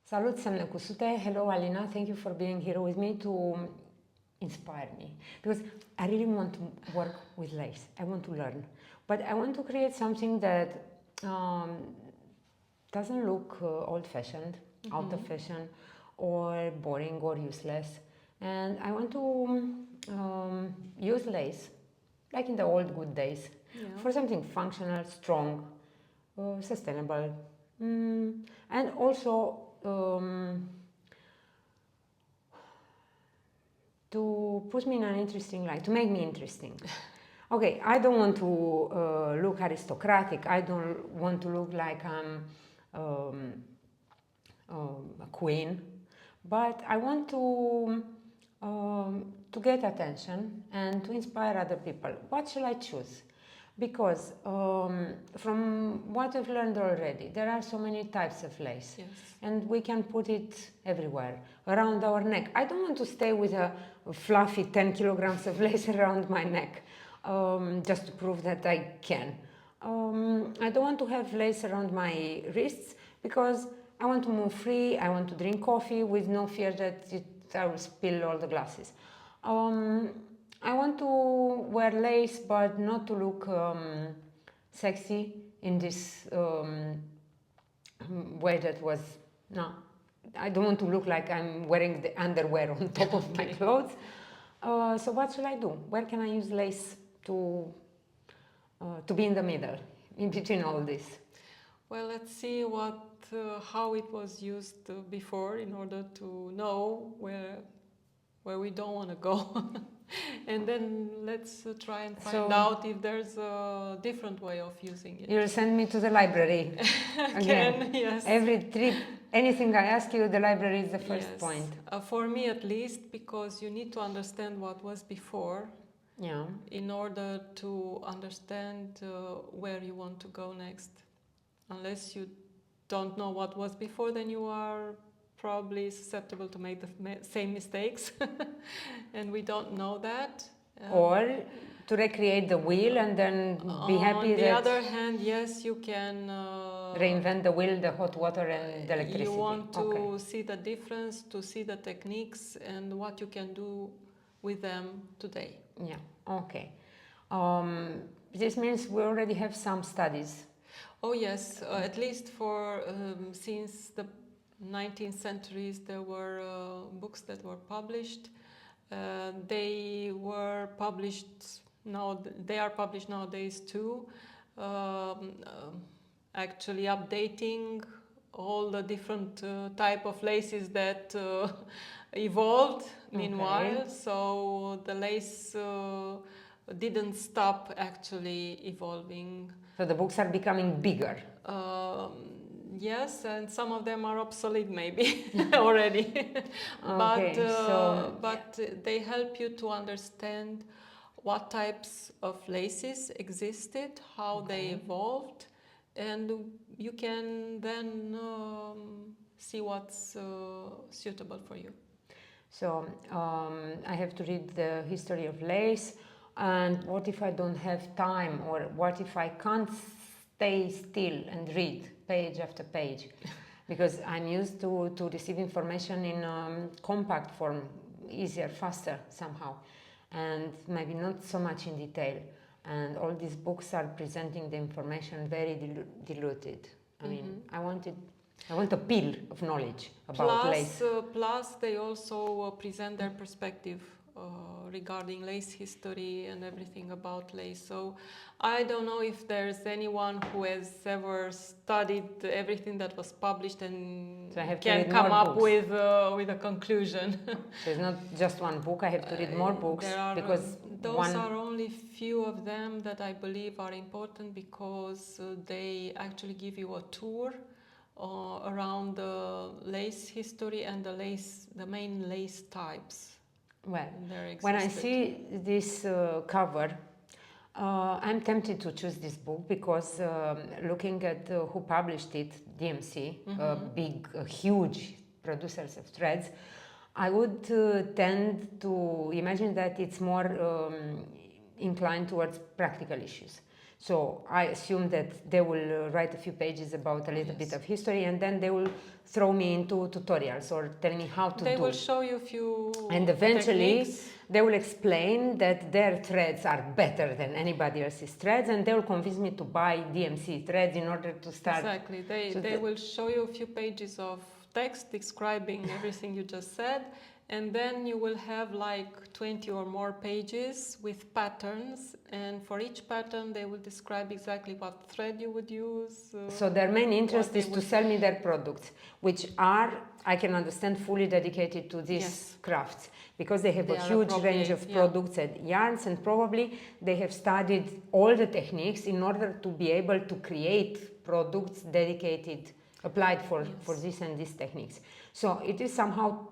Salut, semne cusute. Hello, Alina. Thank you for being here with me to inspire me. Because I really want to work with lace. I want to learn. But I want to create something that doesn't look old-fashioned, out of fashion, or boring or useless. And I want to use lace, like in the old good days, for something functional, strong, sustainable, and also to put me in an interesting light, to make me interesting. Okay, I don't want to look aristocratic. I don't want to look like I'm a queen, but I want to get attention and to inspire other people. What shall I choose? Because from what I've learned already, there are so many types of lace, and we can put it everywhere, around our neck. I don't want to stay with a fluffy 10 kilograms of lace around my neck, just to prove that I can. I don't want to have lace around my wrists, because I want to move free. I want to drink coffee with no fear that I will spill all the glasses. I want to wear lace, but not to look sexy in this way that was, no. I don't want to look like I'm wearing the underwear on top of my clothes. So what shall I do? Where can I use lace to be in the middle, in between all this? Well, let's see how it was used before, in order to know where we don't want to go. And then let's try and find out if there's a different way of using it. You'll send me to the library again. Yes. Every trip, anything I ask you, the library is the first point. For me at least, because you need to understand what was before, in order to understand where you want to go next. Unless you don't know what was before, then you are probably susceptible to make the same mistakes. And we don't know that. Or to recreate the wheel and then be happy that... On the other hand, yes, you can... reinvent the wheel, the hot water and the electricity. You want to see the difference, to see the techniques and what you can do with them today. Yeah, okay. This means we already have some studies. Oh yes, at least for since the 19th centuries there were books that were published. They were published now. They are published nowadays too. Actually, updating all the different type of laces that evolved meanwhile. So the lace didn't stop actually evolving. So the books are becoming bigger. Yes, and some of them are obsolete maybe already. But they help you to understand what types of laces existed, how they evolved, and you can then see what's suitable for you. So I have to read the history of lace. And what if I don't have time, or what if I can't stay still and read page after page? Because I'm used to receive information in compact form, easier, faster somehow, and maybe not so much in detail. And all these books are presenting the information very diluted. I mean, I want a pill of knowledge about lace. Plus, they also present their perspective regarding lace history and everything about lace. So I don't know if there's anyone who has ever studied everything that was published and can come up with a conclusion. So it's not just one book, I have to read more books. Because those are only few of them that I believe are important, because they actually give you a tour around the lace history and the main lace types. Well, when I see this cover, I'm tempted to choose this book, because looking at who published it, DMC, huge producers of threads, I would tend to imagine that it's more inclined towards practical issues. So I assume that they will write a few pages about a little bit of history, and then they will throw me into tutorials or tell me how to do. They will show you a few and eventually techniques. They will explain that their threads are better than anybody else's threads, and they will convince me to buy DMC threads in order to start. Exactly. They will show you a few pages of text describing everything you just said, and then you will have like 20 or more pages with patterns, and for each pattern they will describe exactly what thread you would use. So their main interest is to sell me their products, which are, I can understand, fully dedicated to these crafts, because they have a huge range of products and yarns, and probably they have studied all the techniques in order to be able to create products dedicated, applied for this and these techniques. So it is somehow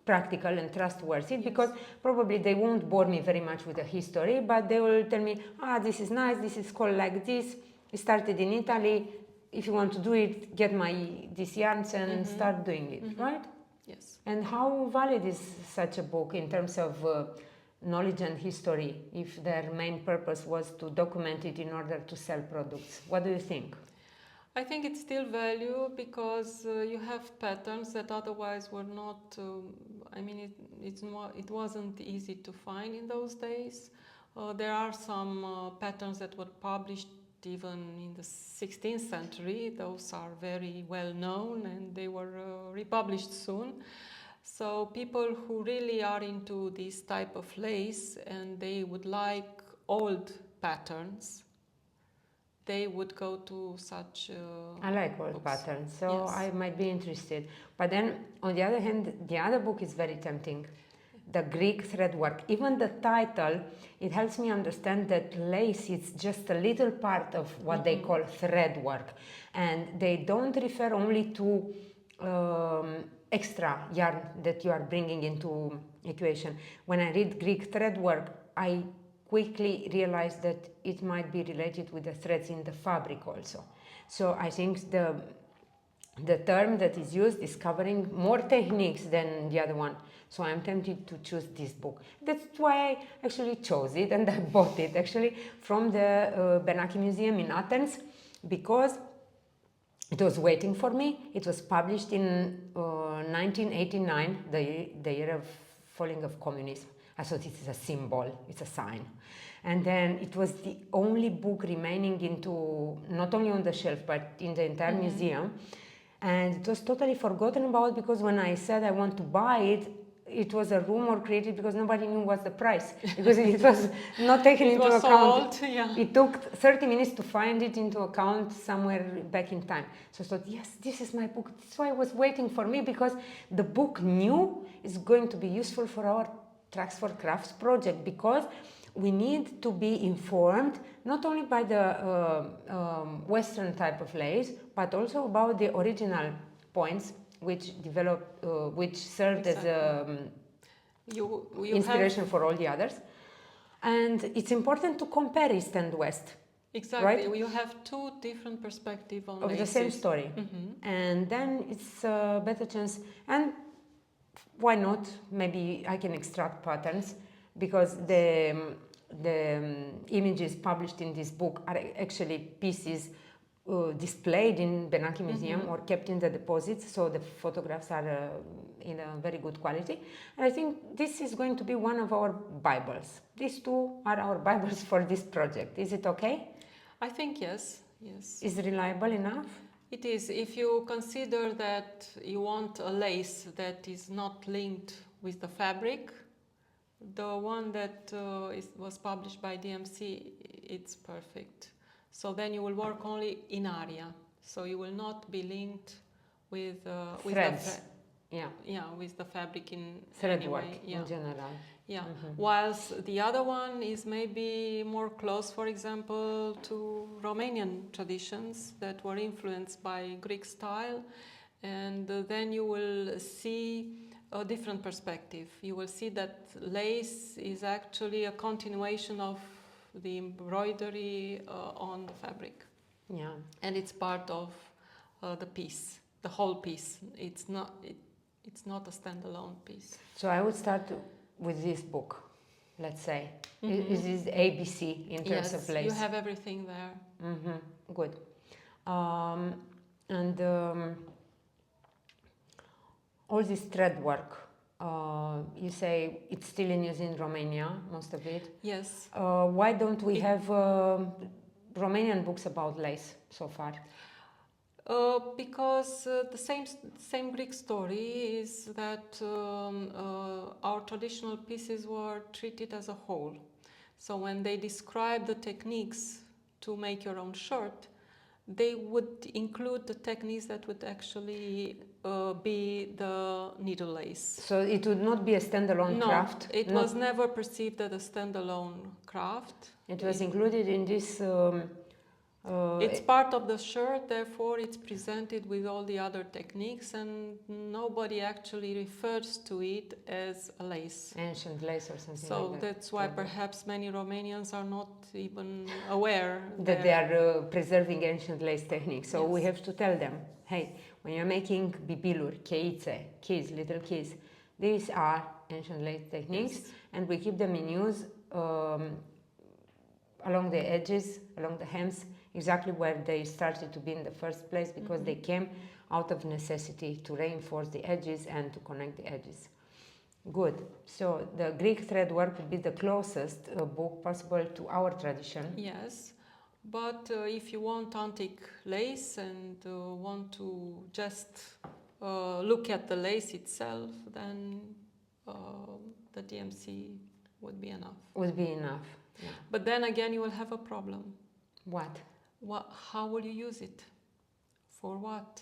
practical and trustworthy, because probably they won't bore me very much with the history, but they will tell me, this is nice, this is called like this, it started in Italy, if you want to do it, get these yarns and start doing it, right? Yes. And how valid is such a book in terms of knowledge and history, if their main purpose was to document it in order to sell products? What do you think? I think it's still value, because you have patterns that otherwise were not. It wasn't easy to find in those days. There are some patterns that were published even in the 16th century. Those are very well known, and they were republished soon. So people who really are into this type of lace and they would like old patterns, they would go to such I like old books. Patterns, so I might be interested. But then, on the other hand, the other book is very tempting. The Greek thread work. Even the title, it helps me understand that lace is just a little part of what they call thread work. And they don't refer only to extra yarn that you are bringing into equation. When I read Greek thread work, I quickly realized that it might be related with the threads in the fabric also. So I think the term that is used is covering more techniques than the other one. So I'm tempted to choose this book. That's why I actually chose it, and I bought it actually from the Benaki Museum in Athens, because it was waiting for me. It was published in 1989, the year of falling of communism. I thought it is a symbol, it's a sign. And then it was the only book remaining not only on the shelf, but in the entire museum. And it was totally forgotten about, because when I said I want to buy it, it was a rumor created because nobody knew what's the price, because it was not taken into account. So old, It took 30 minutes to find it into account somewhere back in time. So I thought, yes, this is my book. That's why I was waiting for me, because the book knew is going to be useful for our Tracks for Crafts project, because we need to be informed not only by the Western type of lace, but also about the original points which served as inspiration for all the others. And it's important to compare East and West. Exactly. Right? You have two different perspectives on of laces. The same story. And then it's a better chance. And why not? Maybe I can extract patterns, because the images published in this book are actually pieces displayed in Benaki Museum or kept in the deposits, so the photographs are in a very good quality. And I think this is going to be one of our Bibles. These two are our Bibles for this project. Is it okay? I think yes. Is it reliable enough? It is. If you consider that you want a lace that is not linked with the fabric, the one that was published by DMC, it's perfect. So then you will work only in area. So you will not be linked with threads. With the fabric in thread any work way. in general. Yeah. Whilst the other one is maybe more close, for example, to Romanian traditions that were influenced by Greek style, and then you will see a different perspective. You will see that lace is actually a continuation of the embroidery on the fabric. Yeah. And it's part of the piece, the whole piece. It's not a standalone piece. So I would start with this book. let's say. This is ABC in terms of lace. Yes, you have everything there. Good. And all this thread work, you say it's still in use in Romania, most of it. Yes. Why don't we have Romanian books about lace so far? Because the same Greek story is that our traditional pieces were treated as a whole. So when they describe the techniques to make your own shirt, they would include the techniques that would actually be the needle lace. So it would not be a standalone craft? No, it was never perceived as a standalone craft. It was included in this... it's part of the shirt, therefore it's presented with all the other techniques, and nobody actually refers to it as a lace. Ancient lace or something so like that. So that's why perhaps many Romanians are not even aware that they are preserving ancient lace techniques. So we have to tell them, hey, when you're making bibiluri, cheițe, keys, little keys, these are ancient lace techniques, and we keep them in use along the edges, along the hems, exactly where they started to be in the first place, because they came out of necessity to reinforce the edges and to connect the edges. Good. So the Greek thread work would be the closest book possible to our tradition. Yes, but if you want antique lace and want to just look at the lace itself, then the DMC would be enough. Would be enough. Yeah. But then again, you will have a problem. What? How will you use it? For what?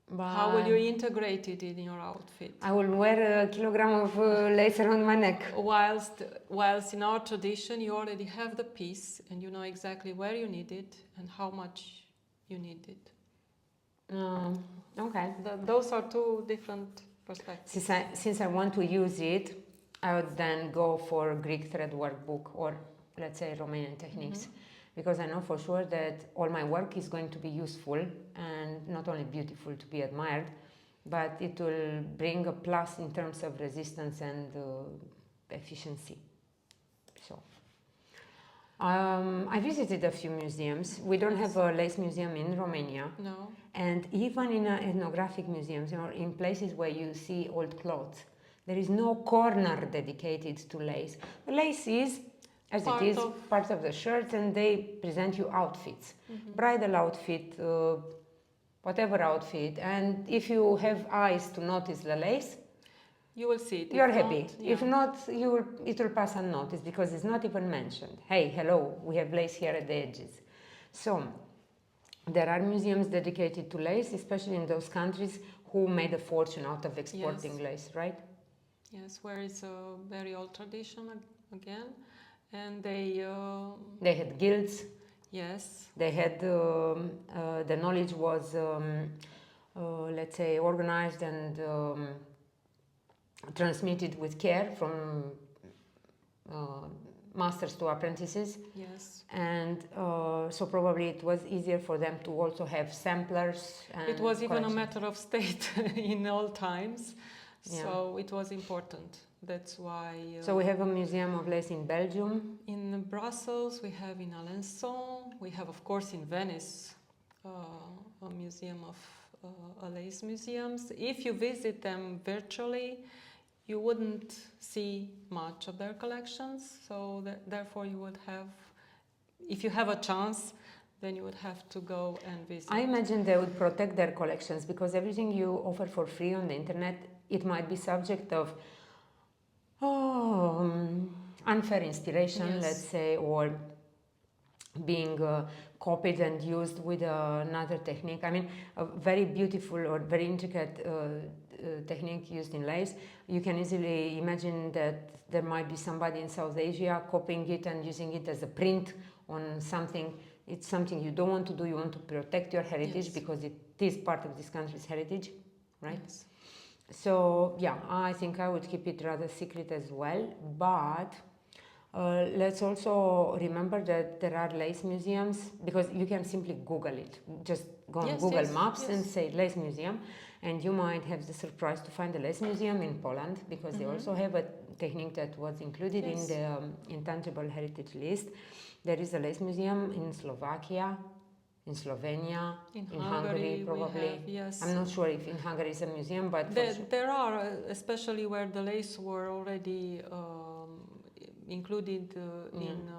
But how will you integrate it in your outfit? I will wear a kilogram of lace around my neck. Whilst in our tradition, you already have the piece and you know exactly where you need it and how much you need it. Okay. Those are two different perspectives. Since I want to use it, I would then go for a Greek thread work book, or let's say Romanian techniques, because I know for sure that all my work is going to be useful and not only beautiful to be admired, but it will bring a plus in terms of resistance and efficiency. So I visited a few museums. We don't have a lace museum in Romania. No. And even in ethnographic museums, or in places where you see old clothes, there is no corner dedicated to lace. The lace is, as it is, part of the shirt, and they present you outfits. Bridal outfit, whatever outfit. And if you have eyes to notice the lace, you will see it. You are happy. If not, it will pass unnoticed, because it's not even mentioned. Hey, hello, we have lace here at the edges. So there are museums dedicated to lace, especially in those countries who made a fortune out of exporting lace, right? Yes, where it's a very old tradition again, and they had guilds. Yes. They had the knowledge was, let's say, organized and transmitted with care from masters to apprentices. Yes. And so probably it was easier for them to also have samplers. And it was even a matter of state in all times. So it was important. That's why... so we have a museum of lace in Belgium. In Brussels, we have in Alençon. We have, of course, in Venice, a museum of lace museums. If you visit them virtually, you wouldn't see much of their collections. So therefore you would have, if you have a chance, then you would have to go and visit. I imagine they would protect their collections, because everything you offer for free on the internet, it might be subject of unfair inspiration, let's say, or being copied and used with another technique. I mean, a very beautiful or very intricate technique used in lace, you can easily imagine that there might be somebody in South Asia copying it and using it as a print on something. It's something you don't want to do. You want to protect your heritage, because it is part of this country's heritage, right? Yes. So yeah, I think I would keep it rather secret as well, but Let's also remember that there are lace museums, because you can simply Google it. Just go on Google Maps and say lace museum, and you might have the surprise to find a lace museum in Poland, because they also have a technique that was included in the intangible heritage list. There is a lace museum in Slovakia, in Slovenia, in Hungary probably. I'm not sure if in Hungary is a museum, but there are, especially where the lace were already included in.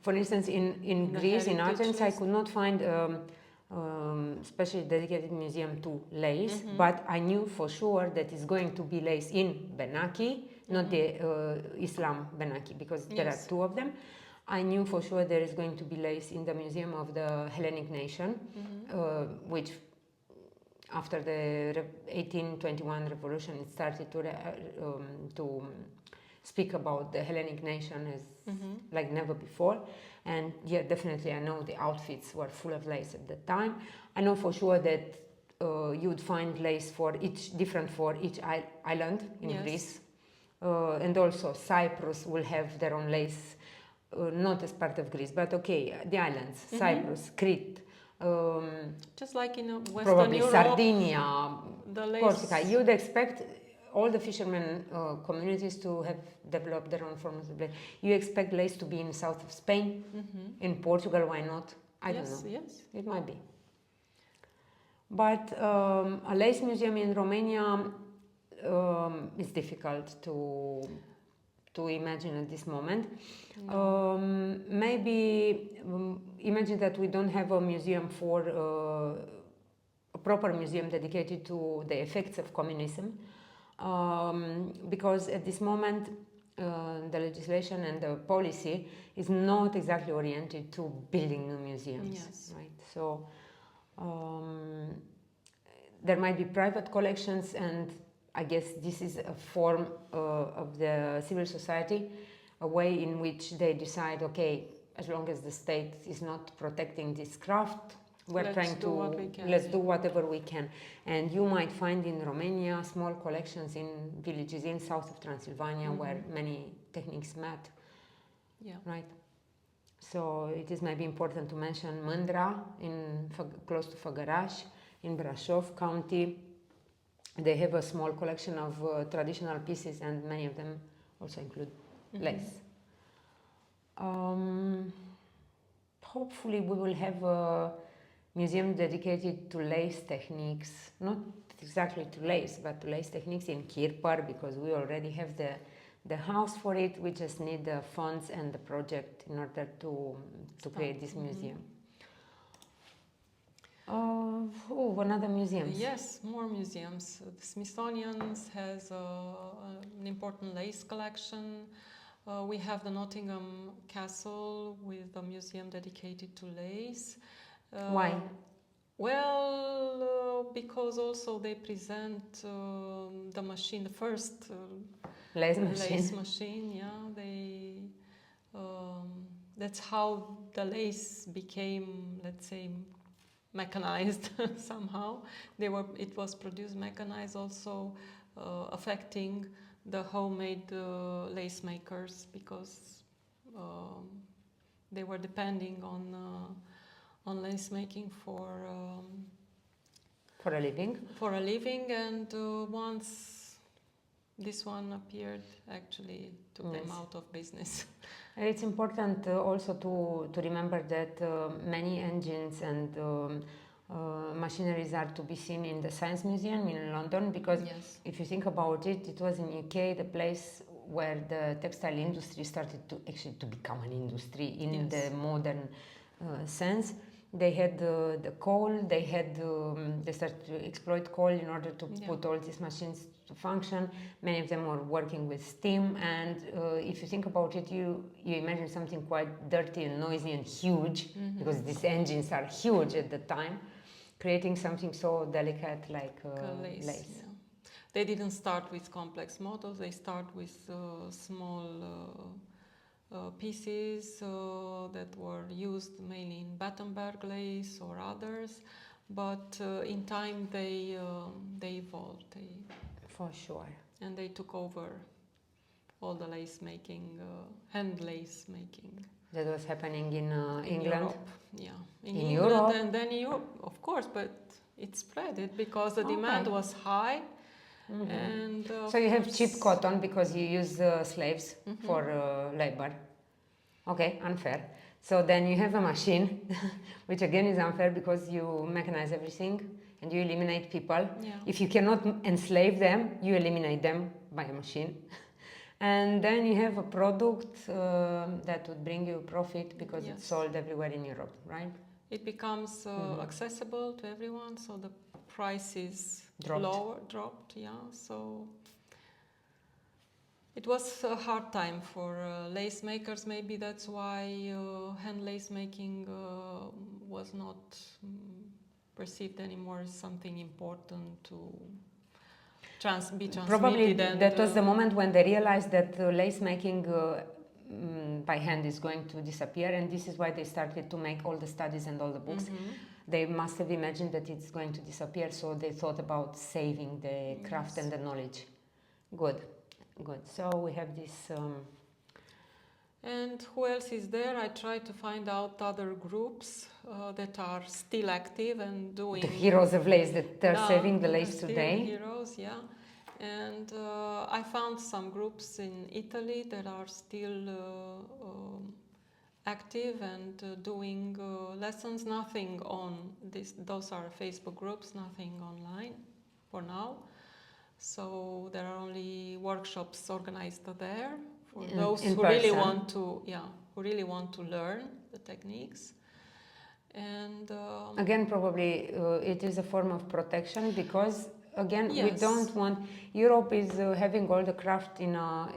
For instance, in Greece, in Athens, I could not find specially dedicated museum to lace, but I knew for sure that it's going to be lace in Benaki, not the Islam Benaki, because there are two of them. I knew for sure there is going to be lace in the Museum of the Hellenic Nation, which after the 1821 revolution, it started to speak about the Hellenic nation as like never before. And yeah, definitely I know the outfits were full of lace at the time. I know for sure that you would find lace for different for each island in Greece. And also Cyprus will have their own lace, not as part of Greece, but okay, the islands, Cyprus, Crete. Just like in Western probably Europe, Sardinia, the lace. Corsica. You'd expect all the fishermen communities to have developed their own forms of lace. You expect lace to be in the south of Spain, in Portugal, why not? I don't know. Yes, it might be. But a lace museum in Romania is difficult to imagine at this moment. No. Maybe imagine that we don't have a museum for a proper museum dedicated to the effects of communism, because at this moment the legislation and the policy is not exactly oriented to building new museums. Right? So there might be private collections, and I guess this is a form of the civil society, a way in which they decide, okay, as long as the state is not protecting this craft, let's do whatever we can. And you might find in Romania small collections in villages in south of Transylvania where many techniques met. Yeah. Right. So it is maybe important to mention Mândra, close to Făgăraș, in Brașov County. They have a small collection of traditional pieces, and many of them also include lace. Hopefully we will have a museum dedicated to lace techniques, not exactly to lace, but to lace techniques in Kirpar, because we already have the house for it. We just need the funds and the project in order to create this museum. Another museums. Yes, more museums. The Smithsonian has an important lace collection. We have the Nottingham Castle with a museum dedicated to lace. Why? Well, because also they present the machine, the first lace machine. Yeah, that's how the lace became, let's say, mechanized somehow. It was produced mechanized, also affecting the homemade lace makers, because they were depending on lace making for a living. For a living, and once this one appeared, actually took them out of business. And it's important also to remember that many engines and machineries are to be seen in the Science Museum in London, because if you think about it, it was in UK the place where the textile industry started to become an industry in the modern sense. They had the coal, they started to exploit coal in order to put all these machines to function. Many of them were working with steam, and if you think about it, you imagine something quite dirty and noisy and huge, because these engines are huge at the time, creating something so delicate like lace. Yeah. They didn't start with complex models, they start with small pieces that were used mainly in Battenberg lace or others, but in time they evolved. For sure. And they took over all the lace making, hand lace making. That was happening in England? Europe. Yeah, in England Europe? and then in Europe, of course, but it spread it because the demand was high. And so you have cheap cotton because you use slaves for labor. Okay, unfair. So then you have a machine, which again is unfair because you mechanize everything and you eliminate people. Yeah. If you cannot enslave them, you eliminate them by a machine. And then you have a product that would bring you profit because it's sold everywhere in Europe, right? It becomes accessible to everyone, so the price is dropped, yeah. So it was a hard time for lace makers. Maybe that's why hand lace making was not perceived anymore as something important to be transmitted. Probably that was the moment when they realized that lace making by hand is going to disappear, and this is why they started to make all the studies and all the books. They must have imagined that it's going to disappear, so they thought about saving the craft and the knowledge. Good. So we have this... And who else is there? I try to find out other groups that are still active and doing... The heroes of lace that are saving the lace today. Heroes, yeah. And I found some groups in Italy that are still active and doing lessons. Nothing on this. Those are Facebook groups, nothing online for now. So there are only workshops organized there for those who really want to learn the techniques. And again, probably it is a form of protection because again we don't want... Europe is having all the crafts in a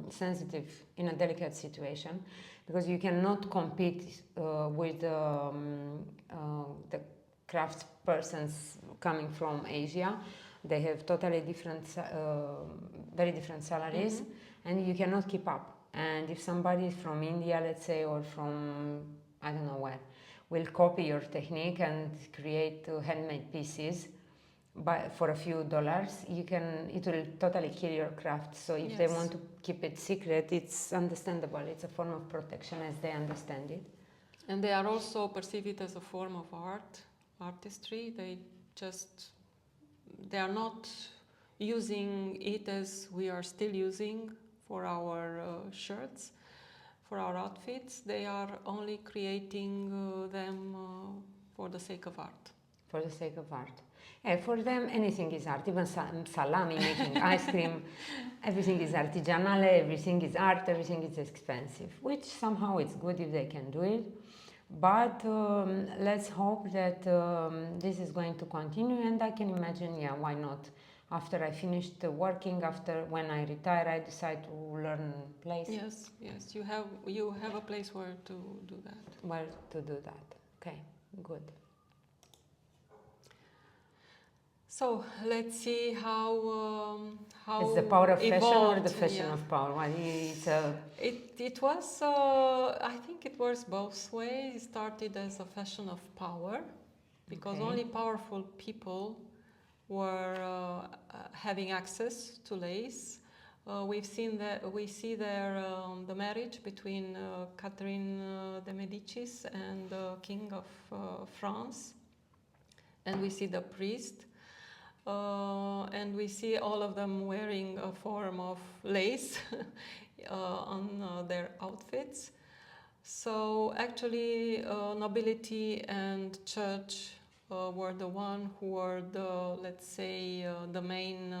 sensitive, in a delicate situation, because you cannot compete with the craft persons coming from Asia. They have totally different, very different salaries, and you cannot keep up. And if somebody from India, let's say, or from I don't know where, will copy your technique and create handmade pieces for a few dollars, it will totally kill your craft. So if they want to keep it secret, it's understandable. It's a form of protection as they understand it. And they are also perceive it as a form of artistry. They are not using it as we are still using for our shirts, for our outfits. They are only creating them for the sake of art. For the sake of art. Yeah, for them, anything is art. Even salami, making ice cream, everything is artisanale, everything is art, everything is expensive, which somehow it's good if they can do it. But let's hope that this is going to continue, and I can imagine, why not? After I finished working, when I retire, I decide to learn place. Yes, you have a place where to do that. Where to do that? Okay, good. So let's see how it's the power of fashion or the fashion yeah. of power? Well, it was I think it was both ways. It started as a fashion of power because only powerful people were having access to lace. We see there the marriage between Catherine de Medicis and the King of France, and we see the priest. And we see all of them wearing a form of lace on their outfits. So actually nobility and church were the one who were the, let's say, the main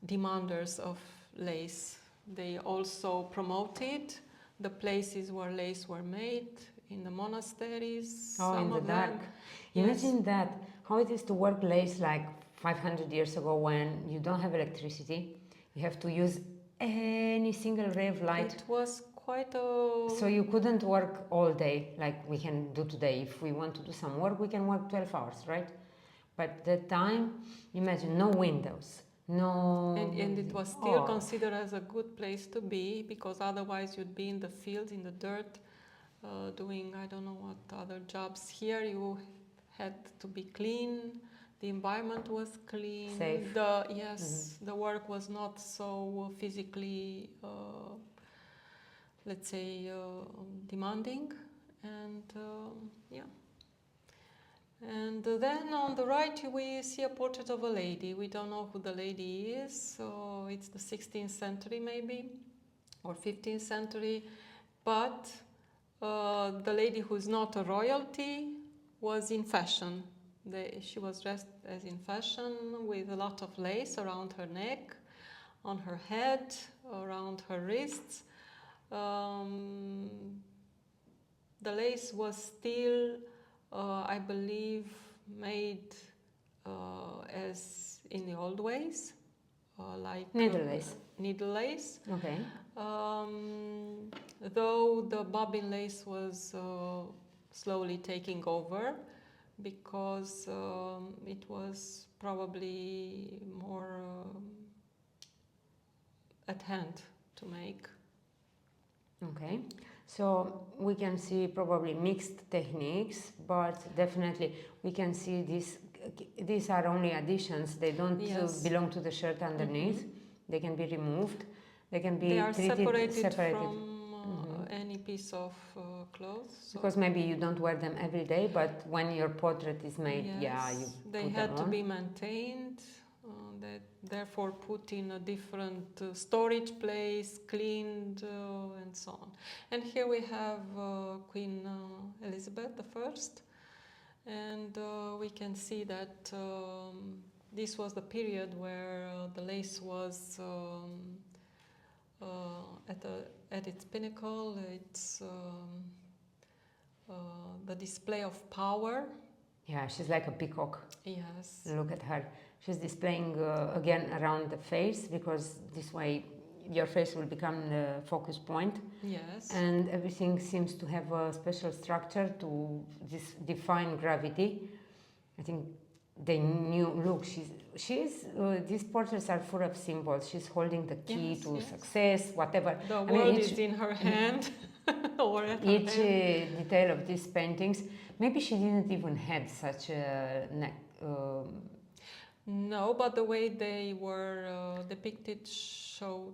demanders of lace. They also promoted the places where lace were made, in the monasteries. In the dark. Imagine that, how it is to work lace like 500 years ago when you don't have electricity. You have to use any single ray of light. It was quite a... So you couldn't work all day like we can do today. If we want to do some work, we can work 12 hours, right? But at that time, imagine, no windows, no... And it was still considered as a good place to be, because otherwise you'd be in the fields, in the dirt, doing I don't know what other jobs. Here you had to be clean, the environment was clean. Safe. The work was not so physically, let's say, demanding, and And then on the right we see a portrait of a lady. We don't know who the lady is, so it's the 16th century maybe, or 15th century, but the lady who's not a royalty was in fashion. She was dressed as in fashion with a lot of lace around her neck, on her head, around her wrists. The lace was still, I believe, made as in the old ways, like needle lace. Needle lace. Okay. Though the bobbin lace was slowly taking over, because it was probably more at hand to make. Okay, so we can see probably mixed techniques, but definitely we can see these are only additions. They don't belong to the shirt underneath. They can be removed. They can be separated from any piece of clothes. So because maybe you don't wear them every day, but when your portrait is made, they had to be maintained. Therefore put in a different storage place, cleaned, and so on. And here we have Queen Elizabeth I, and we can see that this was the period where the lace was at its pinnacle. It's the display of power. Yeah, she's like a peacock. Yes. Look at her. She's displaying again around the face, because this way your face will become the focus point. Yes. And everything seems to have a special structure to define gravity. I think they knew, look, these portraits are full of symbols. She's holding the key to success, whatever. The world is in her hand. Or at each her hand. Detail of these paintings, maybe she didn't even have such a neck. No, but the way they were depicted showed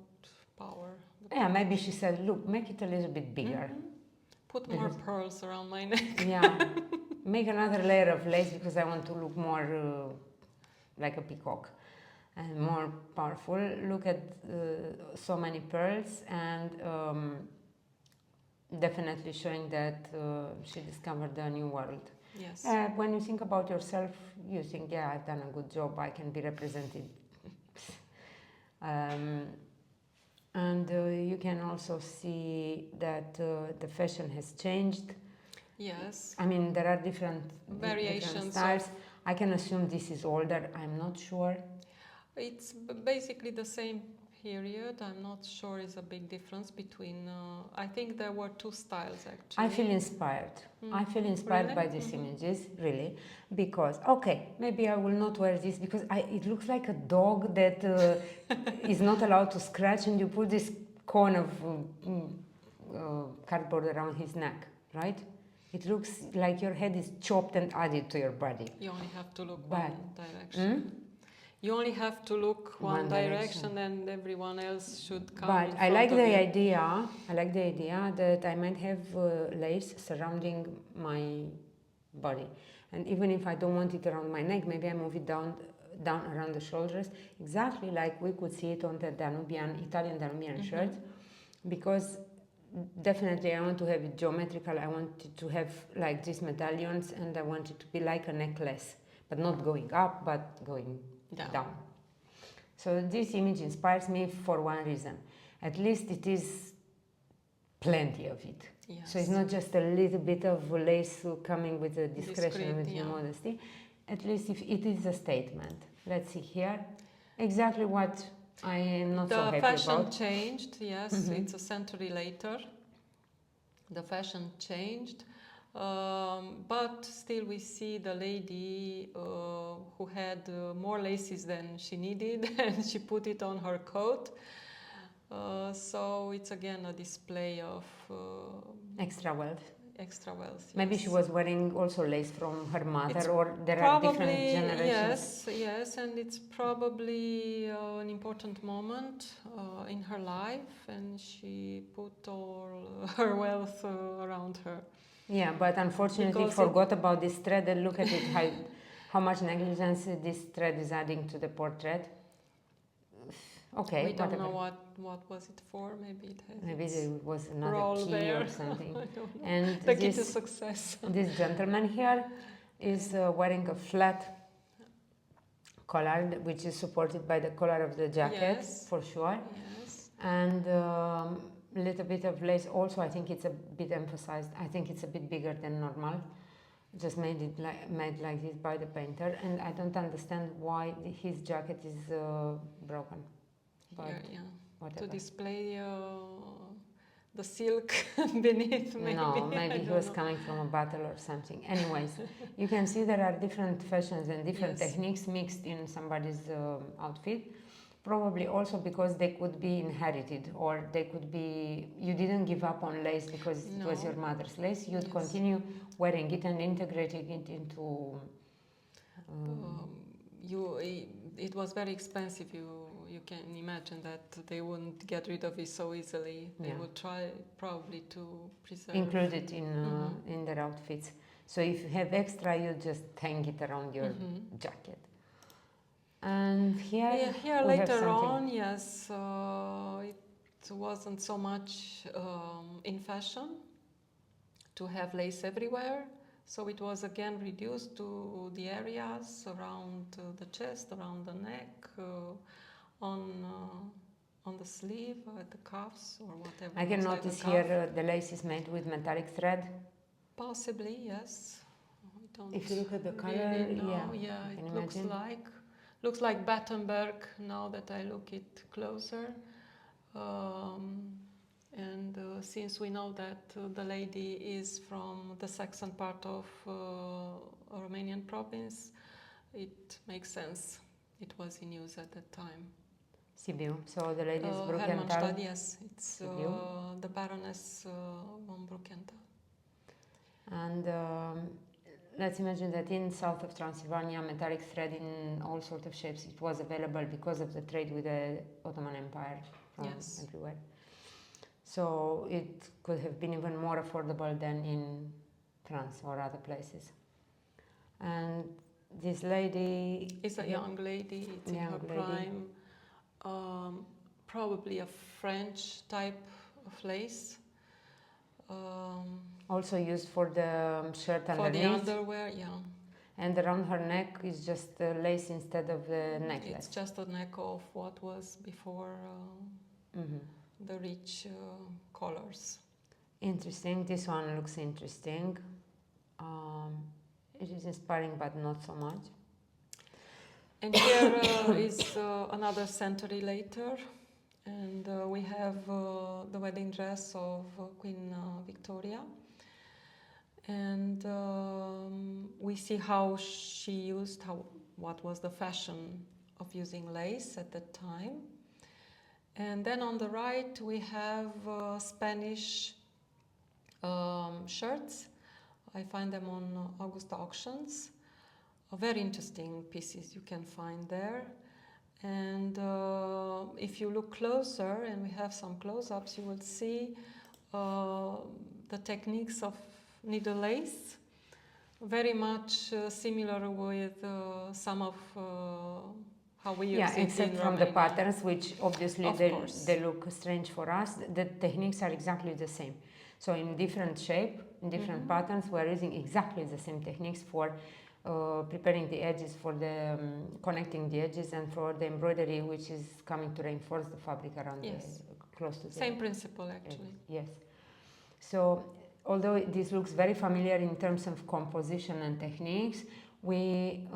power. Yeah, maybe she said, look, make it a little bit bigger. Put more pearls around my neck. Yeah, make another layer of lace, because I want to look more like a peacock and more powerful. Look at so many pearls, and definitely showing that she discovered a new world. Yes. When you think about yourself, you think, yeah, I've done a good job, I can be represented. And you can also see that the fashion has changed. Yes. I mean, there are different variations, styles. I can assume this is older, I'm not sure. It's basically the same period. I'm not sure it's a big difference between, I think there were two styles actually. I feel inspired. I feel inspired by these images, really, because, okay, maybe I will not wear this, because it looks like a dog that is not allowed to scratch, and you put this cone of cardboard around his neck, right? It looks like your head is chopped and added to your body. You only have to look one direction. You only have to look one direction, and everyone else should come. But I like the idea. I like the idea that I might have lace surrounding my body, and even if I don't want it around my neck, maybe I move it down around the shoulders, exactly like we could see it on the Italian Danubian shirt, because definitely I want to have it geometrical. I want it to have like these medallions, and I want it to be like a necklace, but not going up, but going down. So this image inspires me for one reason. At least it is plenty of it. Yes. So it's not just a little bit of lace coming with a discretion, with modesty. At least if it is a statement. Let's see here. Exactly what I am not so happy about. The fashion changed, yes. It's a century later. The fashion changed. But still we see the lady who had more laces than she needed, and she put it on her coat. So it's again a display of extra wealth. extra wealth. Maybe yes. she was wearing also lace from her mother, It's or there are different generations. Yes, and it's probably an important moment in her life, and she put all her wealth around her. Yeah, but unfortunately forgot about this thread, and look at it, how much negligence this thread is adding to the portrait. Okay, we don't whatever. know what was it for. Maybe it has. Maybe it was another role key there. or something. I don't know. And the key to success. This gentleman here is wearing a flat collar, which is supported by the collar of the jacket, Yes. for sure. Yes. And a little bit of lace. Also, I think it's a bit emphasized. I think it's a bit bigger than normal. Just made like this by the painter, and I don't understand why his jacket is broken. But Here, yeah. whatever. To display the silk beneath, maybe. No, maybe he was coming from a battle or something. Anyways, you can see there are different fashions and different techniques mixed in somebody's outfit. Probably also because they could be inherited, or they could be, you didn't give up on lace because it was your mother's lace. You'd continue wearing it and integrating it into... it was very expensive. You can imagine that they wouldn't get rid of it so easily. They would try probably to preserve. Include it in their outfits. So if you have extra, you just hang it around your jacket. And here later on, yes, it wasn't so much in fashion to have lace everywhere. So it was again reduced to the areas around the chest, around the neck, on the sleeve, at the cuffs, or whatever. I can notice here the lace is made with metallic thread. Possibly, yes. I don't if you look at the color, really it looks like Battenberg now that I look it closer. And since we know that the lady is from the Saxon part of a Romanian province, it makes sense. It was in use at that time. Sibiu. So the lady is Brukenthal. Hermannstadt, yes. It's the Baroness von Brukenthal. And let's imagine that in south of Transylvania, metallic thread in all sorts of shapes, it was available because of the trade with the Ottoman Empire from everywhere. So it could have been even more affordable than in France or other places. And this lady is a young lady, it's in her prime, probably a French type of lace. Also used for the shirt underneath. For the underwear, And around her neck is just lace instead of the necklace. It's just a neck of what was before the rich colors. Interesting. This one looks interesting. It is inspiring, but not so much. And here is another century later, and we have the wedding dress of Queen Victoria. And we see how she used, what was the fashion of using lace at that time. And then on the right we have Spanish shirts. I find them on Augusta auctions. Very interesting pieces you can find there. And if you look closer, and we have some close-ups, you will see the techniques of needle lace, very much similar with some of how we use it except in from Romania. the patterns, which obviously they look strange for us. The techniques are exactly the same. So in different shape, in different patterns, we're using exactly the same techniques for preparing the edges, for the connecting the edges, and for the embroidery, which is coming to reinforce the fabric around close to the same principle actually. Yes. So although this looks very familiar in terms of composition and techniques, we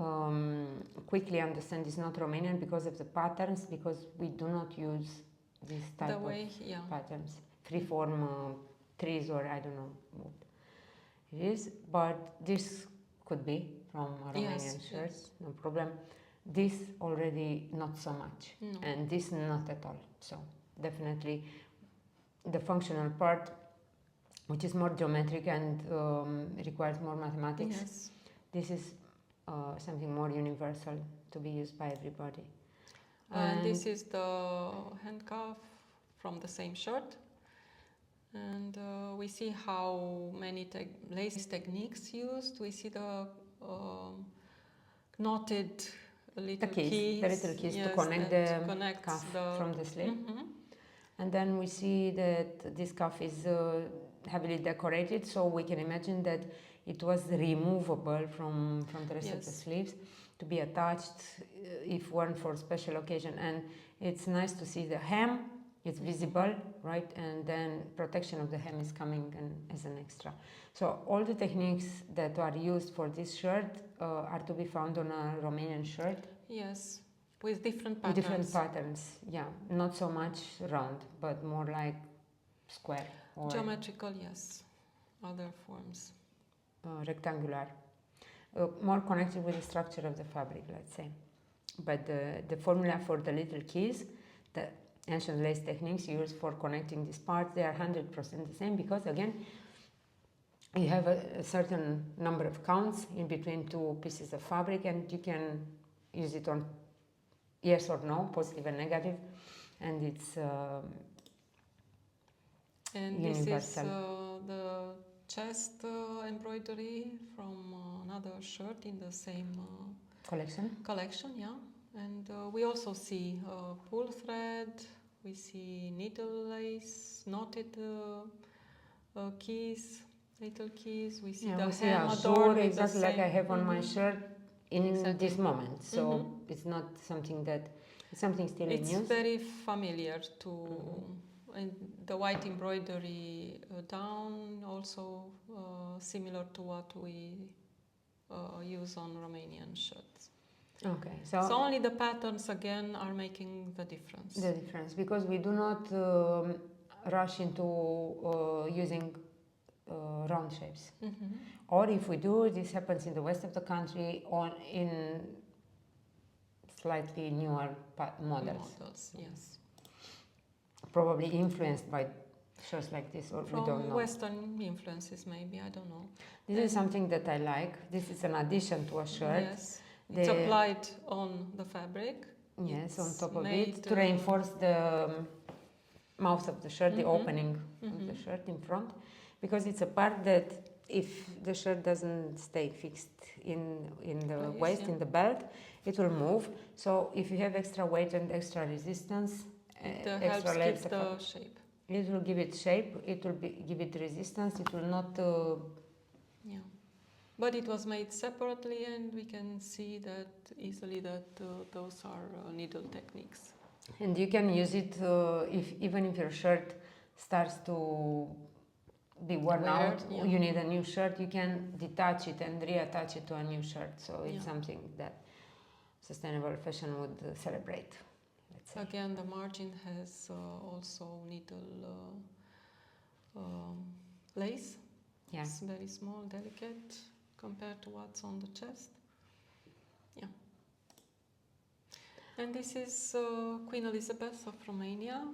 quickly understand it's not Romanian because of the patterns, because we do not use this type of patterns, free-form trees, or I don't know what it is, but this could be from a Romanian shirt, no problem. This already not so much, and this not at all. So definitely the functional part which is more geometric and requires more mathematics. Yes. This is something more universal to be used by everybody. And this is the handcuff from the same shirt. And we see how many lace techniques used. We see the knotted little keys. The little keys, yes, to connect the cuff from the sleeve. And then we see that this cuff is heavily decorated, so we can imagine that it was removable from the rest of the sleeves to be attached if worn for special occasion. And it's nice to see the hem, it's visible, right? And then protection of the hem is coming as an extra. So all the techniques that are used for this shirt are to be found on a Romanian shirt. Yes, with different patterns. Different patterns, yeah. Not so much round, but more like square. Or geometrical, yes. Other forms. Rectangular. More connected with the structure of the fabric, let's say. But the formula for the little keys, the ancient lace techniques used for connecting these parts, they are 100% the same, because again, you have a certain number of counts in between two pieces of fabric, and you can use it on yes or no, positive and negative, and it's and universal. This is the chest embroidery from another shirt in the same collection, yeah. And we also see pull thread, we see needle lace, knotted keys, little keys, we see the hem adorned with exactly like I have on my shirt in this moment. So it's not something that, it's something still in use. It's very familiar to and the white embroidery down, also similar to what we use on Romanian shirts. Okay, so only the patterns again are making the difference. The difference, because we do not rush into using round shapes. Or if we do, this happens in the west of the country or in slightly newer models. Yes. Probably influenced by shirts like this, or from we don't know. Western influences, maybe, I don't know. This is something that I like. This is an addition to a shirt. Yes, it's applied on the fabric. Yes, on top of it, to reinforce the mouth of the shirt, the opening of the shirt in front, because it's a part that if the shirt doesn't stay fixed in the waist, in the belt, it will move. So if you have extra weight and extra resistance, it extra helps keep the shape. It will give it shape, it will give it resistance, it will not... yeah. But it was made separately, and we can see that easily that those are needle techniques. And you can use it even if your shirt starts to be worn out, you need a new shirt, you can detach it and reattach it to a new shirt. So it's something that sustainable fashion would celebrate. Again, the margin has also needle lace. Yeah. It's very small, delicate compared to what's on the chest. Yeah. And this is Queen Elizabeth of Romania.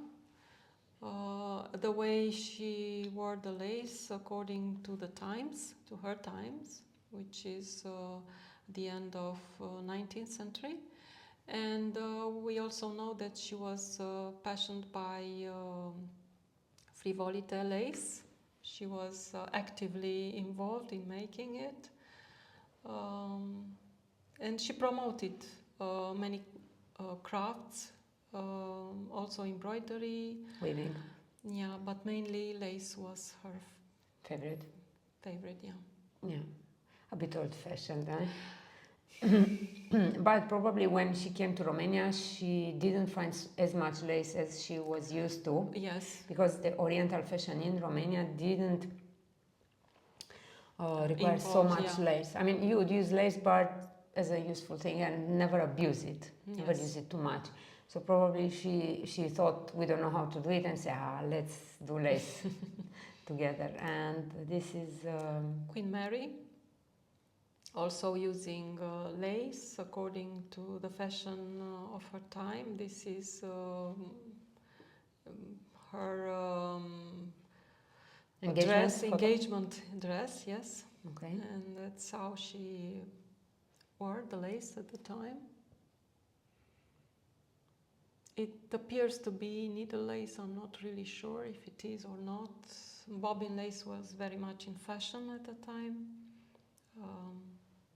The way she wore the lace according to the times, to her times, which is the end of 19th century. And we also know that she was passionate by frivolité lace. She was actively involved in making it. And she promoted many crafts, also embroidery. Weaving. Yeah, but mainly lace was her favorite, yeah. Yeah, a bit old-fashioned, eh? But probably when she came to Romania, she didn't find as much lace as she was used to. Yes. Because the Oriental fashion in Romania didn't require so much lace. I mean, you would use lace, but as a useful thing and never abuse it, never use it too much. So probably she thought, we don't know how to do it, and said, let's do lace together. And this is Queen Mary. Also using lace according to the fashion of her time. This is her engagement dress, yes. Okay. And that's how she wore the lace at the time. It appears to be needle lace. I'm not really sure if it is or not. Bobbin lace was very much in fashion at the time.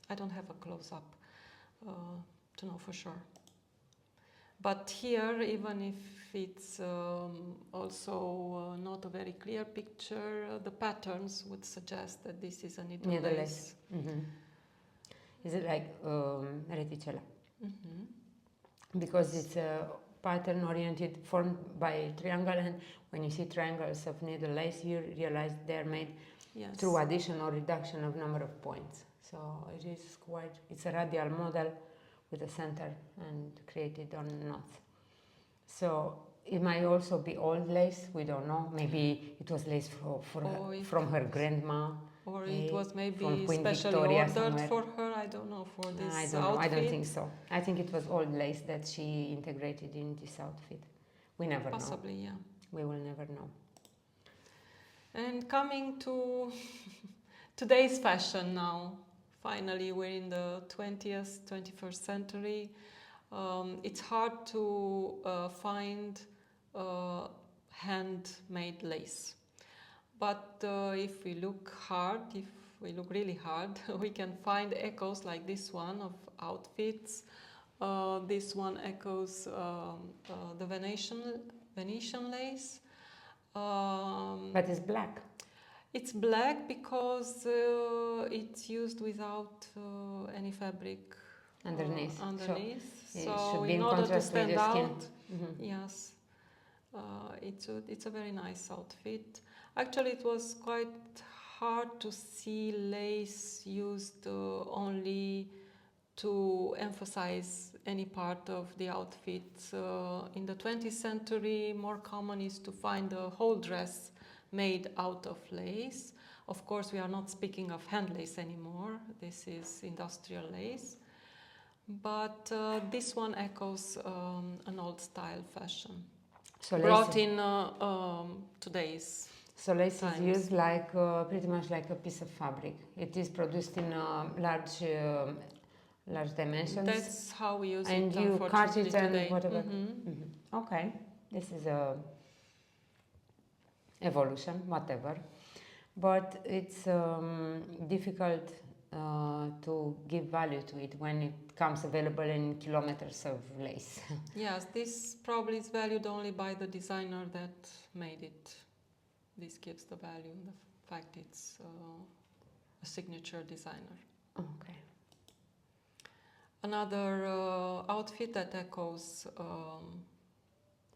I don't have a close-up to know for sure. But here, even if it's also not a very clear picture, the patterns would suggest that this is a needle lace. Mm-hmm. Is it like reticella? Mm-hmm. Because it's a pattern oriented, formed by triangle, and when you see triangles of needle lace, you realize they're made through addition or reduction of number of points. So it is quite, it's a radial model with a center and created on knots. So it might also be old lace, we don't know. Maybe it was lace from her grandma. Or it was maybe Queen specially Victoria ordered somewhere. for her, I don't know, for this I don't outfit. know, I don't think so. I think it was old lace that she integrated in this outfit. We never know. Possibly, yeah. We will never know. And coming to today's fashion now, finally we're in the 20th, 21st century. It's hard to find handmade lace. But if we look hard, if we look really hard, we can find echoes like this one of outfits. This one echoes the Venetian lace. But it's black. It's black because it's used without any fabric underneath. So in order to stand out, yes, it's a very nice outfit. Actually, it was quite hard to see lace used only to emphasize any part of the outfit. In the 20th century, more common is to find a whole dress made out of lace. Of course, we are not speaking of hand lace anymore. This is industrial lace. But this one echoes an old style fashion, so brought in today's. So lace is used like pretty much like a piece of fabric. It is produced in large dimensions. That's how we use and it. And you cut it and today. whatever. Okay, this is a evolution, whatever. But it's difficult to give value to it when it comes available in kilometers of lace. Yes, this probably is valued only by the designer that made it. This gives the value, the fact it's a signature designer. Okay. Another outfit that echoes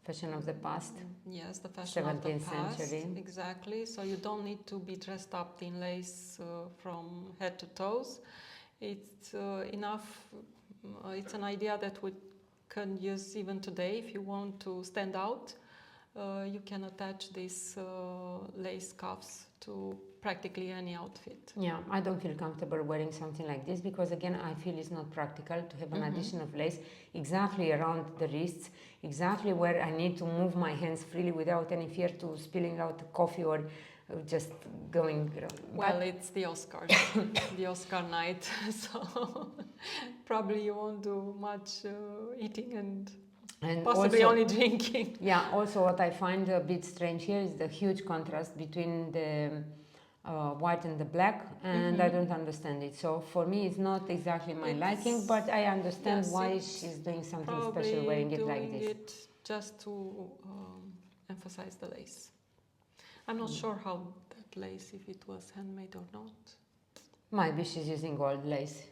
fashion of the past. Yes, the fashion of the past. 17th century. Exactly. So you don't need to be dressed up in lace from head to toes. It's enough. It's an idea that we can use even today. If you want to stand out, you can attach these lace cuffs to practically any outfit. Yeah, I don't feel comfortable wearing something like this because again I feel it's not practical to have an addition of lace exactly around the wrists, exactly where I need to move my hands freely without any fear to spilling out coffee or just going. Well, it's the Oscars, the Oscar night, so probably you won't do much eating and possibly also, only drinking. Yeah, also what I find a bit strange here is the huge contrast between the white and the black, and I don't understand it. So for me it's not exactly my liking, but I understand why she's doing something special wearing it like this. It just to emphasize the lace. I'm not sure how that lace, if it was handmade or not. Maybe she's using old lace.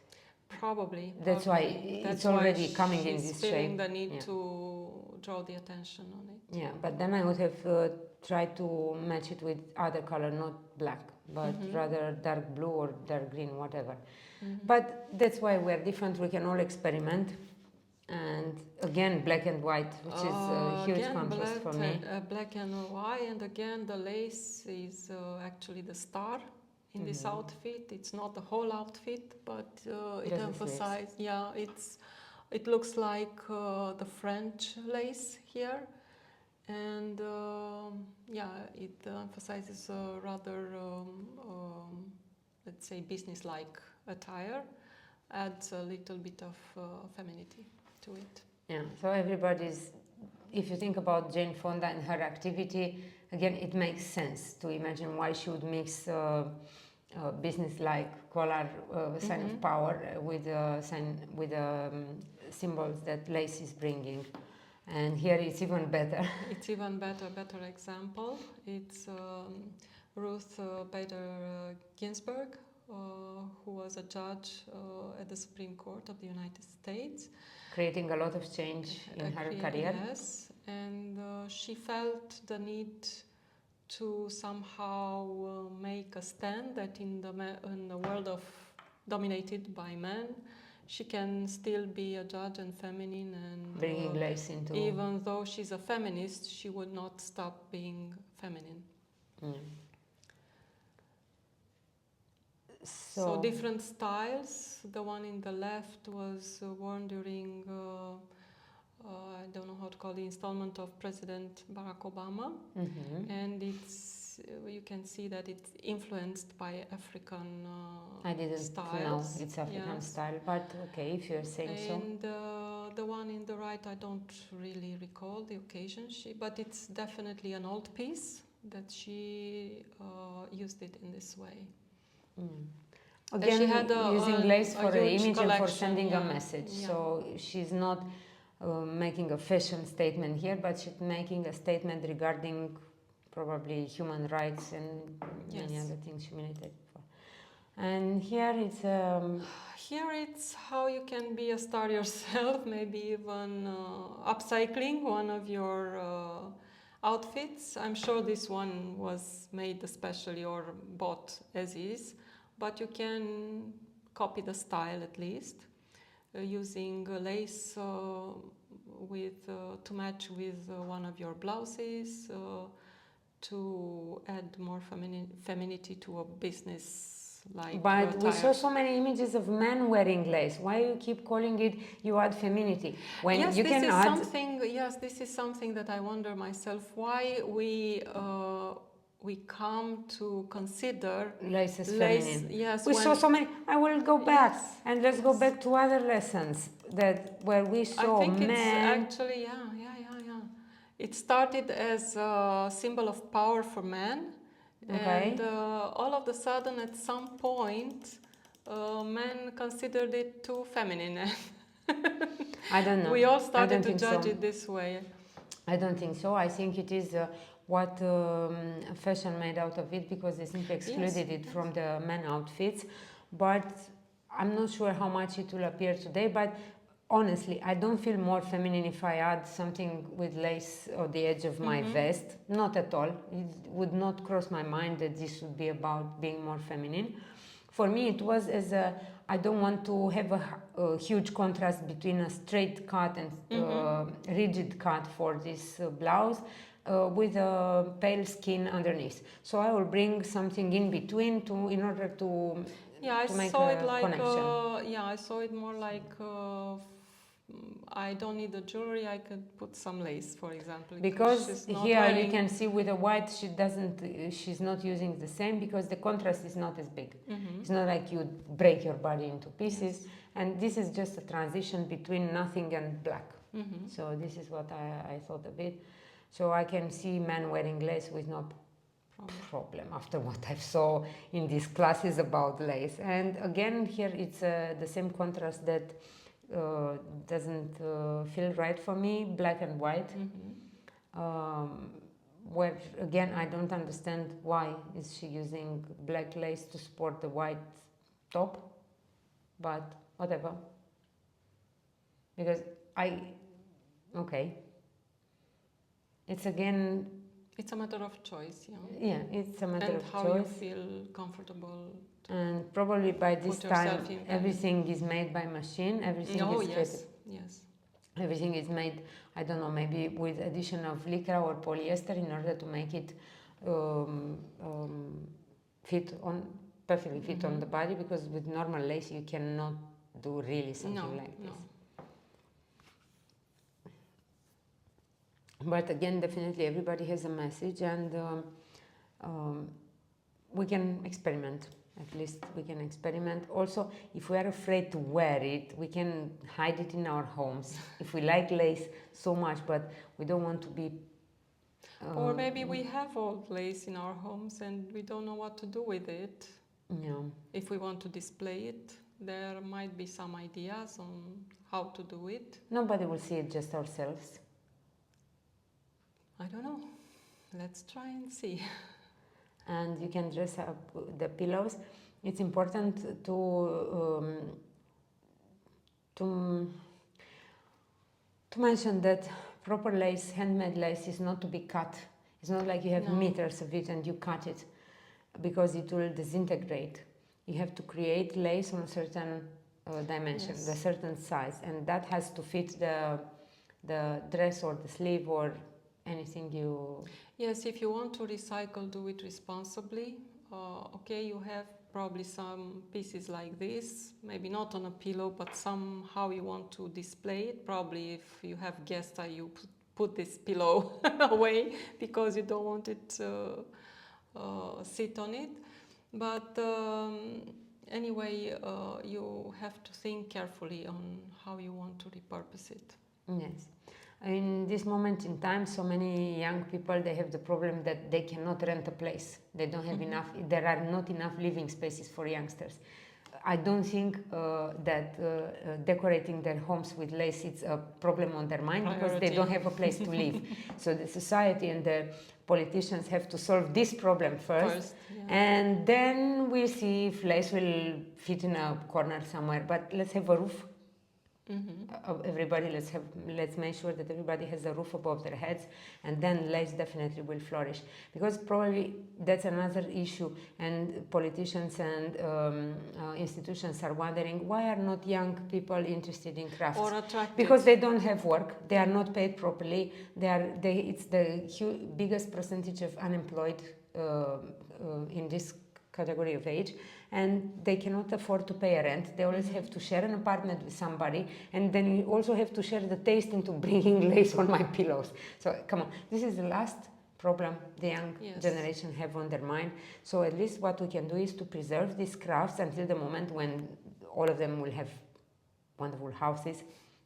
Probably. That's why it's already coming in this shape. She's feeling the need to draw the attention on it. Yeah, but then I would have tried to match it with other color, not black, but rather dark blue or dark green, whatever. But that's why we're different. We can all experiment. And again, black and white, which is a huge contrast for me. Black and white, and again, the lace is actually the star in this outfit. It's not the whole outfit, but it emphasizes. Yeah, it looks like the French lace here, And it emphasizes a rather, let's say, business-like attire, adds a little bit of femininity to it. Yeah, so everybody's, if you think about Jane Fonda and her activity, again, it makes sense to imagine why she would mix business-like collar, sign of power, with symbols that lace is bringing. And here it's even better. It's even better example. It's Ruth Bader Ginsburg, who was a judge at the Supreme Court of the United States. Creating a lot of change in her career. Yes, and she felt the need to somehow make a stand that in the world dominated by men, she can still be a judge and feminine, and bringing lace into. Even though she's a feminist, she would not stop being feminine. So different styles. The one in the left was worn during, I don't know how to call the installment of President Barack Obama, and you can see that it's influenced by African I didn't styles. know it's African style, but okay, if you're saying so. And the one in the right, I don't really recall the occasion, but it's definitely an old piece that she used it in this way. Again, she had using lace for an image and for sending a message. So she's not making a fashion statement here, but she's making a statement regarding probably human rights and many other things she militated for. And here it's how you can be a star yourself, maybe even upcycling one of your outfits. I'm sure this one was made especially or bought as is, but you can copy the style at least, using lace to match with one of your blouses, to add more femininity to a business-like But attire. we saw so many images of men wearing lace. Why you keep calling it you add femininity? When yes, you can add... this is something that I wonder myself. Why we come to consider lace as feminine. Yes, we saw so many. I will go back and let's go back to other lessons where we saw I think men. It's actually It started as a symbol of power for men, and all of a sudden, at some point, men considered it too feminine. I don't know. We all started to judge it this way. I don't think so. I think it is what fashion made out of it, because they simply excluded it from the men outfits. But I'm not sure how much it will appear today. But honestly, I don't feel more feminine if I add something with lace on the edge of my vest. Not at all. It would not cross my mind that this would be about being more feminine. For me, it was I don't want to have a huge contrast between a straight cut and rigid cut for this blouse with a pale skin underneath. So I will bring something in between in order to make a connection. I saw it more like I don't need the jewelry, I could put some lace, for example. Because here you can see with the white, she's not using the same, because the contrast is not as big. It's not like you break your body into pieces. And this is just a transition between nothing and black. So this is what I thought of it. So I can see men wearing lace with no problem after what I saw in these classes about lace. And again, here it's the same contrast that doesn't feel right for me, black and white. Where again, I don't understand why is she using black lace to support the white top, but whatever. Because it's again... It's a matter of choice, Yeah, it's a matter of choice. And how you feel comfortable. And probably by this time, everything is made by machine. Everything is yes. Everything is made, I don't know, maybe with addition of lycra or polyester in order to make it perfectly fit on the body, because with normal lace you cannot do really something like this. But again, definitely everybody has a message, and we can experiment. At least we can experiment. Also, if we are afraid to wear it, we can hide it in our homes. If we like lace so much, but we don't want to be... or maybe we have old lace in our homes and we don't know what to do with it. Yeah. If we want to display it, there might be some ideas on how to do it. Nobody will see it, just ourselves. I don't know. Let's try and see. And you can dress up the pillows. It's important to mention that proper lace, handmade lace, is not to be cut. It's not like you have meters of it and you cut it, because it will disintegrate. You have to create lace on a certain dimension, a certain size, and that has to fit the dress or the sleeve or anything you... Yes, if you want to recycle, do it responsibly. Okay, you have probably some pieces like this, maybe not on a pillow, but somehow you want to display it. Probably if you have guests, you put this pillow away because you don't want it to sit on it. But anyway, you have to think carefully on how you want to repurpose it. Yes. In this moment in time, so many young people, they have the problem that they cannot rent a place. They don't have enough, there are not enough living spaces for youngsters. I don't think that decorating their homes with lace is a problem on their mind, because they don't have a place to live. So the society and the politicians have to solve this problem first, and then we'll see if lace will fit in a corner somewhere. But let's have a roof. Everybody, let's make sure that everybody has a roof above their heads, and then lace definitely will flourish, because probably that's another issue, and politicians and institutions are wondering why are not young people interested in crafts, or attracted, because they don't have work, they are not paid properly, it's the biggest percentage of unemployed in this category of age, and they cannot afford to pay a rent. They always have to share an apartment with somebody, and then you also have to share the taste into bringing lace on my pillows. So come on, this is the last problem the young generation have on their mind. So at least what we can do is to preserve these crafts until the moment when all of them will have wonderful houses,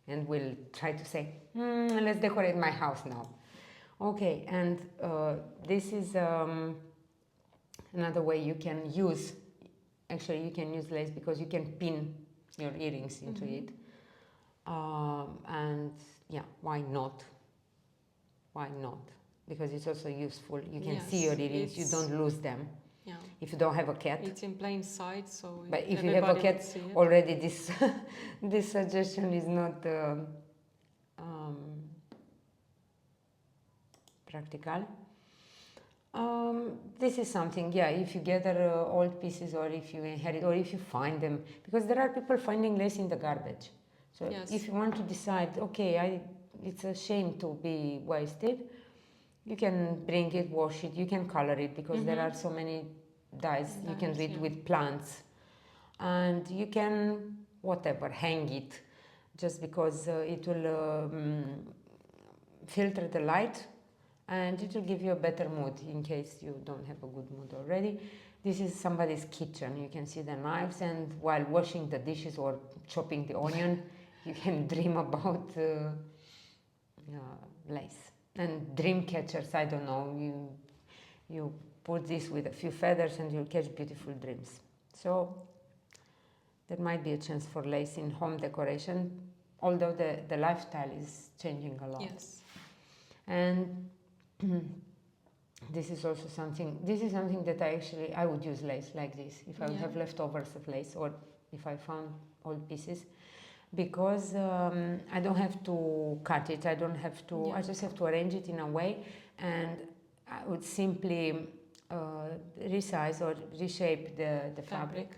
and we'll try to say, let's decorate my house now. Okay, and this is another way you can use. Actually, you can use lace because you can pin your earrings into it. And yeah, why not? Why not? Because it's also useful. You can see your earrings, you don't lose them. Yeah. If you don't have a cat. It's in plain sight, so but if you have a cat, already this this suggestion is not practical. This is something, if you gather old pieces, or if you inherit, or if you find them, because there are people finding lace in the garbage. So if you want to decide, okay, it's a shame to be wasted, you can bring it, wash it, you can color it, because there are so many dyes. You can do it with plants, and you can hang it, just because it will filter the light, and it will give you a better mood in case you don't have a good mood already. This is somebody's kitchen. You can see the knives, and while washing the dishes or chopping the onion, you can dream about lace. And dream catchers, I don't know, you put this with a few feathers and you'll catch beautiful dreams. So there might be a chance for lace in home decoration, although the lifestyle is changing a lot. Yes. And this is also something that I would use lace like this if I would have leftovers of lace, or if I found old pieces, because I don't have to cut it, I don't have to, I just have to arrange it in a way, and I would simply resize or reshape the fabric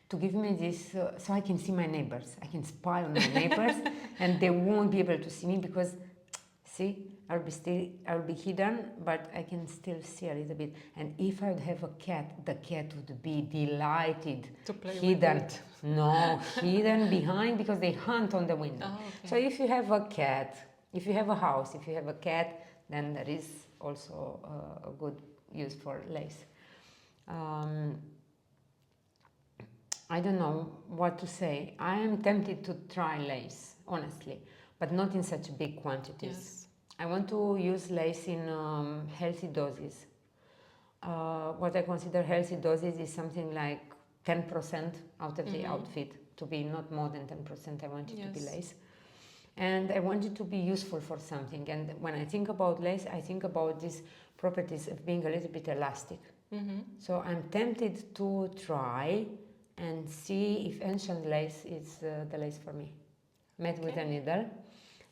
to give me this, so I can see my neighbors, I can spy on my neighbors, and they won't be able to see me, because see, I'll be hidden, but I can still see a little bit. And if I would have a cat, the cat would be delighted. To play hidden. with it. No, hidden behind, because they hunt on the window. Oh, okay. So if you have a cat, If you have a house, if you have a cat, then there is also a good use for lace. I don't know what to say. I am tempted to try lace, honestly, but not in such big quantities. Yes. I want to use lace in healthy doses. What I consider healthy doses is something like 10% out of the outfit, to be not more than 10%. I want it to be lace. And I want it to be useful for something. And when I think about lace, I think about these properties of being a little bit elastic. So I'm tempted to try and see if ancient lace is the lace for me. Made with a needle.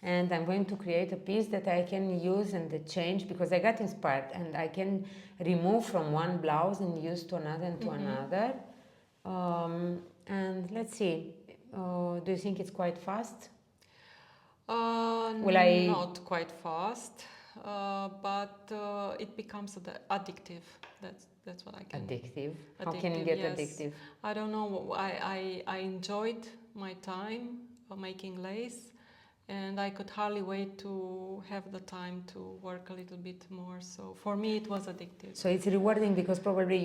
And I'm going to create a piece that I can use and change, because I got inspired, and I can remove from one blouse and use to another and to another. And let's see, do you think it's quite fast? Not quite fast, but it becomes addictive. That's what I can. Addictive? How can you get addictive? I don't know. I enjoyed my time making lace, and I could hardly wait to have the time to work a little bit more. So for me, it was addictive. So it's rewarding because probably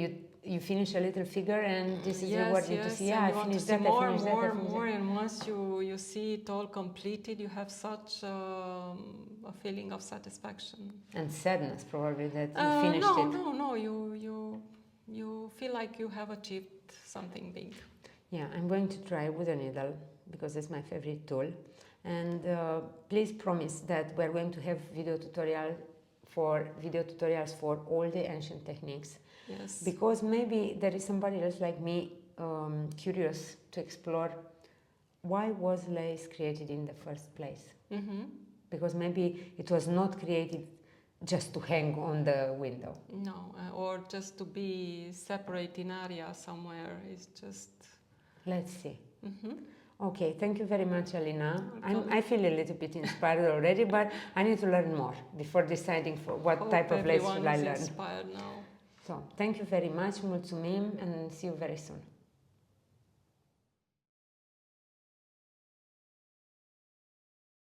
you finish a little figure, and this is rewarding to see. Yeah, I finished that. More, and once you see it all completed, you have such a feeling of satisfaction and sadness, probably, that you finished it. No. You feel like you have achieved something big. Yeah, I'm going to try with a needle because it's my favorite tool. And please promise that we're going to have video tutorials for all the ancient techniques. Yes. Because maybe there is somebody else like me curious to explore why was lace created in the first place. Because maybe it was not created just to hang on the window. No, or just to be separate in area somewhere. It's just... Let's see. Okay, thank you very much, Alina. I feel a little bit inspired already, but I need to learn more before deciding for what type of lace should I learn. Inspired now. So, thank you very much, mulțumim, and see you very soon.